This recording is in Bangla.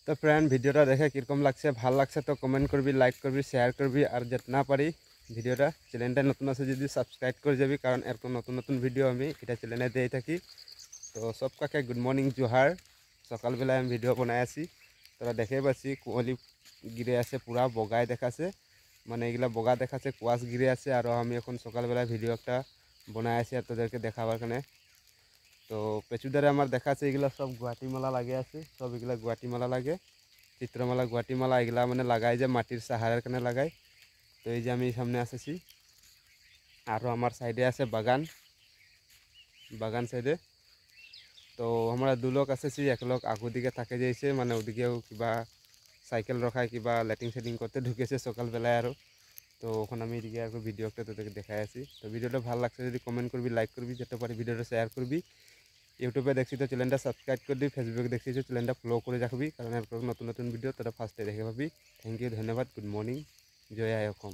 তো ফ্রেন্ড ভিডিওটা দেখে কীরকম লাগছে, ভাল লাগছে তো কমেন্ট করবি, লাইক করবি, শেয়ার করবি, আর যেতনা পারি ভিডিওটা চ্যানেলটা নতুন আছে যদি সাবস্ক্রাইব করে যাবি, কারণ এরকম নতুন নতুন ভিডিও আমি এটা চ্যানেলে দিয়ে থাকি। তো সব কাকে গুড মর্নিং জোহার। সকালবেলায় আমি ভিডিও বনাই আছি, তোরা দেখে পাচ্ছি কুঁৱলী গিরে আছে, পুরা বগাই দেখাছে, মানে এগুলা বগা দেখাচ্ছে, কুয়াশ গিরে আছে। আর আমি এখন সকালবেলায় ভিডিও একটা বনাই আছি আর তোদেরকে দেখাবার কারণে। তো পেছুদারে আমার দেখাচ্ছে এগুলা সব গুয়াহাটিমালা লাগে আছে, সব এগুলা গুয়াহাটিমালা লাগে, চিত্রমালা গুয়াহাটিমালা এগুলা মানে লাগাই যে মাটির সাহারের কারণে লাগাই। তো এই যে আমি সামনে আসেছি, আরও আমার সাইডে আছে বাগান, বাগান সাইডে। তো আমরা দু লোক আসেছি, এক লোক আগু দিকে থাকে যাইছে, মানে ওদিকেও কিবা সাইকেল রখায় কিবা লেটিং সেটিং করতে ঢুকেছে সকালবেলায় আরও। তো ওখানে আমি এদিকে আর ভিডিও একটা তোদেরকে দেখাই আছি। তো ভিডিওটা ভালো লাগছে যদি কমেন্ট করবি, লাইক করবি, যেতে পারি ভিডিওটা শেয়ার করবি। ইউটিউবে দেখছি তো চ্যানেলটা সাবস্ক্রাইব করে দিবি, ফেসবুকে দেখছি তো চ্যানেলটা ফলো করে রাখবি, কারণ এরপর নতুন নতুন ভিডিও তোরা ফার্স্টে দেখে পাবি। থ্যাংক ইউ, ধন্যবাদ, গুড মর্নিং, জয় আই অসম।